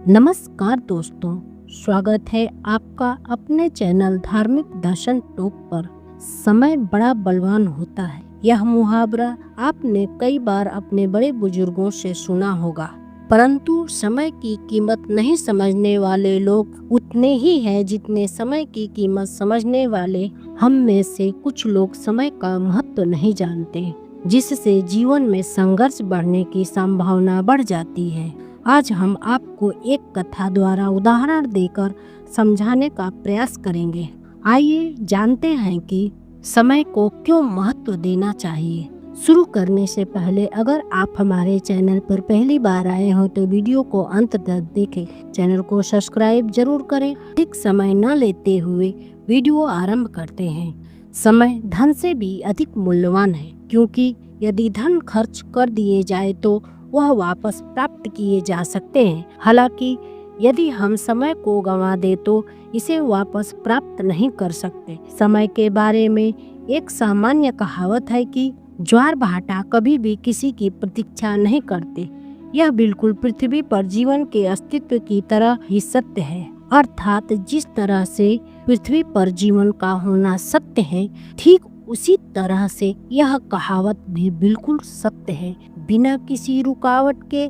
नमस्कार दोस्तों, स्वागत है आपका अपने चैनल धार्मिक दर्शन टॉक पर। समय बड़ा बलवान होता है, यह मुहावरा आपने कई बार अपने बड़े बुजुर्गों से सुना होगा। परंतु समय की कीमत नहीं समझने वाले लोग उतने ही हैं जितने समय की कीमत समझने वाले हम में से कुछ लोग समय का महत्व नहीं जानते, जिससे जीवन में संघर्ष बढ़ने की संभावना बढ़ जाती है। आज हम आपको एक कथा द्वारा उदाहरण देकर समझाने का प्रयास करेंगे। आइए जानते हैं कि समय को क्यों महत्व देना चाहिए। शुरू करने से पहले अगर आप हमारे चैनल पर पहली बार आए हो तो वीडियो को अंत तक देखें, चैनल को सब्सक्राइब जरूर करें। अधिक समय न लेते हुए वीडियो आरंभ करते हैं। समय धन से भी अधिक मूल्यवान है, क्योंकि यदि धन खर्च कर दिए जाए तो वह वापस प्राप्त किए जा सकते हैं। हालांकि यदि हम समय को गंवा दे तो इसे वापस प्राप्त नहीं कर सकते। समय के बारे में एक सामान्य कहावत है कि ज्वार भाटा कभी भी किसी की प्रतीक्षा नहीं करते। यह बिल्कुल पृथ्वी पर जीवन के अस्तित्व की तरह ही सत्य है। अर्थात जिस तरह से पृथ्वी पर जीवन का होना सत्य है, ठीक उसी तरह से यह कहावत भी बिल्कुल सत्य है। बिना किसी रुकावट के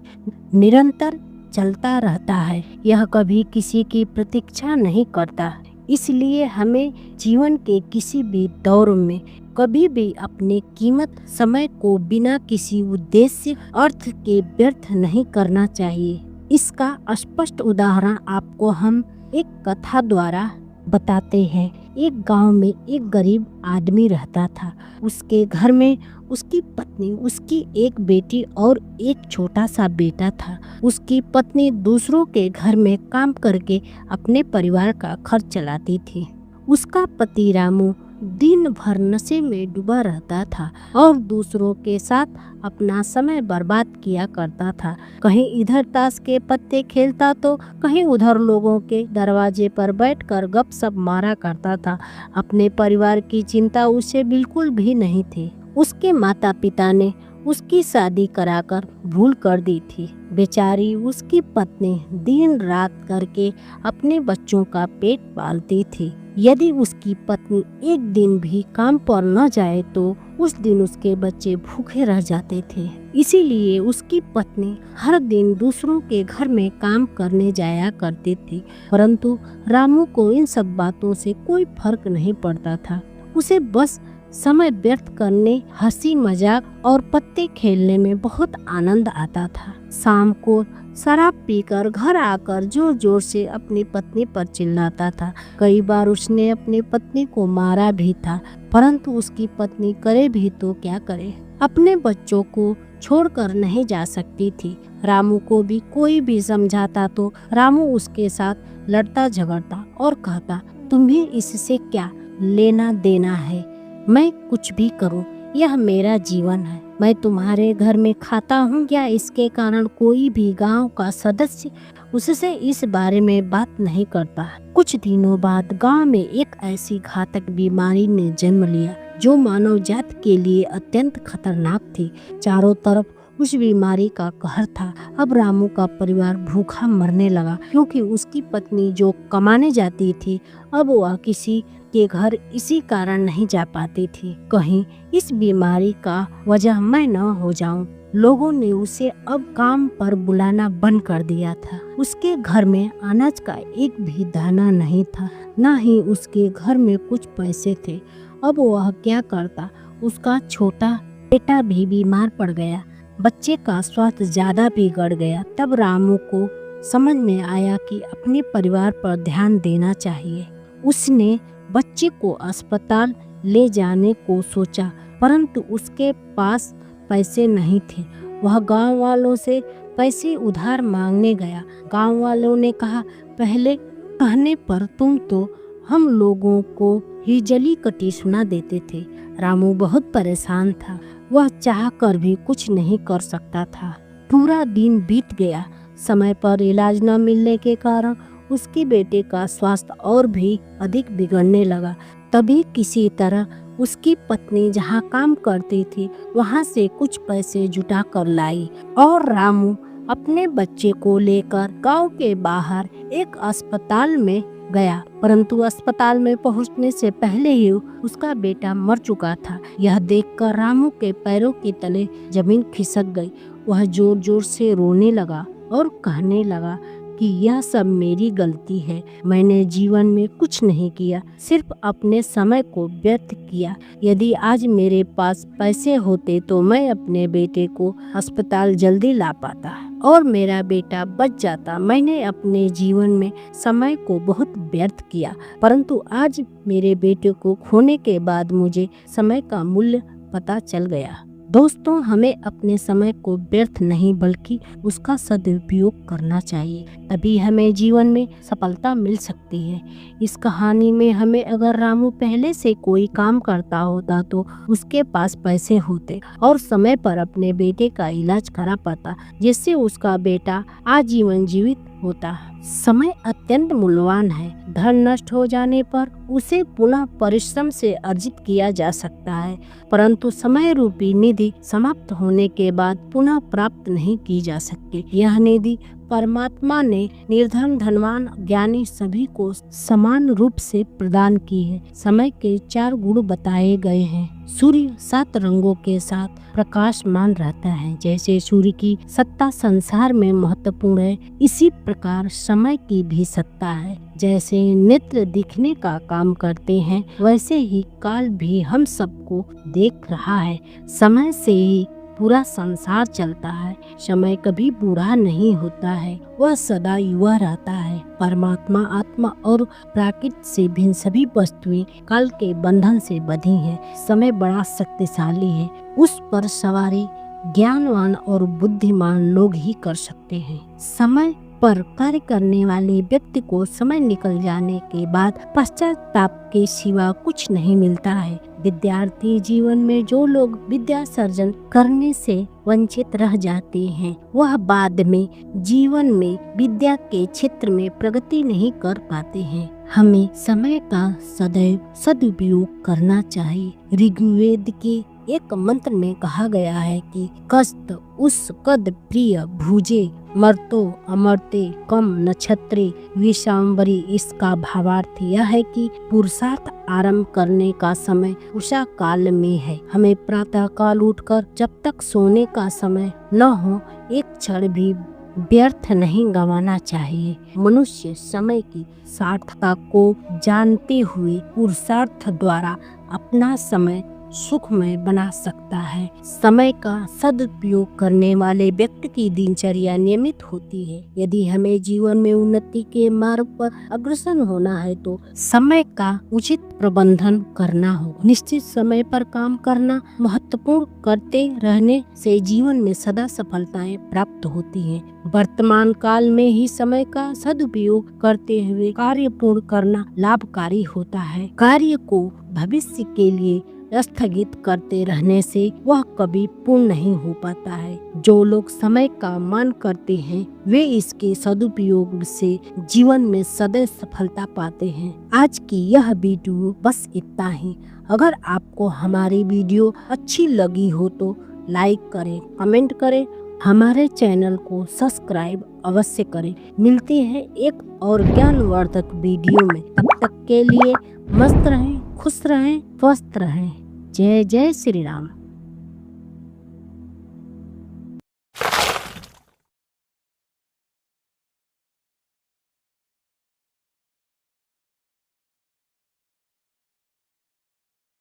निरंतर चलता रहता है। यह कभी किसी की प्रतीक्षा नहीं करता। इसलिए हमें जीवन के किसी भी दौर में कभी भी अपनी कीमत समय को बिना किसी उद्देश्य अर्थ के व्यर्थ नहीं करना चाहिए। इसका स्पष्ट उदाहरण आपको हम एक कथा द्वारा बताते हैं। एक गांव में एक गरीब आदमी रहता था। उसके घर में उसकी पत्नी, उसकी एक बेटी और एक छोटा सा बेटा था। उसकी पत्नी दूसरों के घर में काम करके अपने परिवार का खर्च चलाती थी। उसका पति रामू दिन भर नशे में डूबा रहता था और दूसरों के साथ अपना समय बर्बाद किया करता था। कहीं इधर ताश के पत्ते खेलता तो कहीं उधर लोगों के दरवाजे पर बैठकर गपशप मारा करता था। अपने परिवार की चिंता उसे बिल्कुल भी नहीं थी। उसके माता पिता ने उसकी शादी कराकर भूल कर दी थी। बेचारी उसकी पत्नी दिन रात करके अपने बच्चों का पेट पालती थी। यदि उसकी पत्नी एक दिन भी काम पर न जाए तो उस दिन उसके बच्चे भूखे रह जाते थे। इसीलिए उसकी पत्नी हर दिन दूसरों के घर में काम करने जाया करती थी। परंतु रामू को इन सब बातों से कोई फर्क नहीं पड़ता था। उसे बस समय व्यर्थ करने, हंसी मजाक और पत्ते खेलने में बहुत आनंद आता था। शाम को शराब पीकर घर आकर जोर जोर से अपनी पत्नी पर चिल्लाता था। कई बार उसने अपनी पत्नी को मारा भी था, परंतु उसकी पत्नी करे भी तो क्या करे, अपने बच्चों को छोड़कर नहीं जा सकती थी। रामू को भी कोई भी समझाता तो रामू उसके साथ लड़ता झगड़ता और कहता, तुम्हें इससे क्या लेना देना है, मैं कुछ भी करूं, यह मेरा जीवन है। मैं तुम्हारे घर में खाता हूँ या इसके कारण कोई भी गांव का सदस्य उससे इस बारे में बात नहीं करता। कुछ दिनों बाद गांव में एक ऐसी घातक बीमारी ने जन्म लिया जो मानव जाति के लिए अत्यंत खतरनाक थी। चारों तरफ उस बीमारी का कहर था। अब रामू का परिवार भूखा मरने लगा, क्योंकि उसकी पत्नी जो कमाने जाती थी अब वह किसी के घर इसी कारण नहीं जा पाती थी। कहीं इस बीमारी का वजह मैं न हो जाऊं। लोगों ने उसे अब काम पर बुलाना बंद कर दिया था। उसके घर में अनाज का एक भी दाना नहीं था, न ही उसके घर में कुछ पैसे थे। अब वह क्या करता। उसका छोटा बेटा भी बीमार पड़ गया। बच्चे का स्वास्थ्य ज्यादा बिगड़ गया। तब रामू को समझ में आया कि अपने परिवार पर ध्यान देना चाहिए। उसने बच्चे को अस्पताल ले जाने को सोचा, परंतु उसके पास पैसे नहीं थे। वह गांव वालों से पैसे उधार मांगने गया। गांव वालों ने कहा, पहले कहने पर तुम तो हम लोगों को ही जली कटी सुना देते थे। रामू बहुत परेशान था। वह चाह कर भी कुछ नहीं कर सकता था। पूरा दिन बीत गया। समय पर इलाज न मिलने के कारण उसके बेटे का स्वास्थ्य और भी अधिक बिगड़ने लगा। तभी किसी तरह उसकी पत्नी जहाँ काम करती थी वहाँ से कुछ पैसे जुटा कर लाई और रामू अपने बच्चे को लेकर गांव के बाहर एक अस्पताल में गया, परंतु अस्पताल में पहुंचने से पहले ही उसका बेटा मर चुका था। यह देखकर रामू के पैरों के तले जमीन खिसक गई। वह जोर जोर से रोने लगा और कहने लगा कि यह सब मेरी गलती है। मैंने जीवन में कुछ नहीं किया, सिर्फ अपने समय को व्यर्थ किया। यदि आज मेरे पास पैसे होते तो मैं अपने बेटे को अस्पताल जल्दी ला पाता और मेरा बेटा बच जाता। मैंने अपने जीवन में समय को बहुत व्यर्थ किया, परंतु आज मेरे बेटे को खोने के बाद मुझे समय का मूल्य पता चल गया। दोस्तों, हमें अपने समय को व्यर्थ नहीं बल्कि उसका सदुपयोग करना चाहिए, तभी हमें जीवन में सफलता मिल सकती है। इस कहानी में हमें अगर रामू पहले से कोई काम करता होता तो उसके पास पैसे होते और समय पर अपने बेटे का इलाज करा पाता, जिससे उसका बेटा आजीवन जीवित होता। समय अत्यंत मूल्यवान है। धन नष्ट हो जाने पर उसे पुनः परिश्रम से अर्जित किया जा सकता है, परंतु समय रूपी निधि समाप्त होने के बाद पुनः प्राप्त नहीं की जा सकती। यह निधि परमात्मा ने निर्धन, धनवान, ज्ञानी सभी को समान रूप से प्रदान की है। समय के 4 गुण बताए गए हैं। सूर्य 7 रंगों के साथ प्रकाशमान रहता है। जैसे सूर्य की सत्ता संसार में महत्वपूर्ण है, इसी प्रकार समय की भी सत्ता है। जैसे नेत्र दिखने का काम करते हैं, वैसे ही काल भी हम सबको देख रहा है। समय से ही पूरा संसार चलता है। समय कभी बूढ़ा नहीं होता है, वह सदा युवा रहता है। परमात्मा, आत्मा और प्राकृत से भिन्न सभी वस्तुएं काल के बंधन से बंधी हैं। समय बड़ा शक्तिशाली है, उस पर सवारी ज्ञानवान और बुद्धिमान लोग ही कर सकते हैं। समय पर कार्य करने वाले व्यक्ति को समय निकल जाने के बाद पश्चाताप के सिवा कुछ नहीं मिलता है। विद्यार्थी जीवन में जो लोग विद्या सर्जन करने से वंचित रह जाते हैं, वह बाद में जीवन में विद्या के क्षेत्र में प्रगति नहीं कर पाते हैं। हमें समय का सदैव सदुपयोग करना चाहिए। ऋग्वेद के एक मंत्र में कहा गया है कि कस्त उस कद प्रिय भूजे मर्तो अमरते कम नक्षत्रे विशांबरी। इसका भावार्थ यह है कि पुरुषार्थ आरंभ करने का समय उषा काल में है। हमें प्रातः काल उठकर जब तक सोने का समय न हो एक क्षण भी व्यर्थ नहीं गंवाना चाहिए। मनुष्य समय की सार्थकता को जानते हुए पुरुषार्थ द्वारा अपना समय सुखमय बना सकता है। समय का सदुपयोग करने वाले व्यक्ति की दिनचर्या नियमित होती है। यदि हमें जीवन में उन्नति के मार्ग पर अग्रसर होना है तो समय का उचित प्रबंधन करना होगा। निश्चित समय पर काम करना महत्वपूर्ण, करते रहने से जीवन में सदा सफलताएं प्राप्त होती हैं। वर्तमान काल में ही समय का सदुपयोग करते हुए कार्य पूर्ण करना लाभकारी होता है। कार्य को भविष्य के लिए स्थगित करते रहने से वह कभी पूर्ण नहीं हो पाता है। जो लोग समय का मान करते हैं वे इसके सदुपयोग से जीवन में सदैव सफलता पाते हैं। आज की यह वीडियो बस इतना ही। अगर आपको हमारी वीडियो अच्छी लगी हो तो लाइक करें, कमेंट करें, हमारे चैनल को सब्सक्राइब अवश्य करें। मिलते हैं एक और ज्ञानवर्धक वीडियो में। तब तक के लिए मस्त रहें, खुश रहें, स्वस्थ रहें। जय जय श्री राम।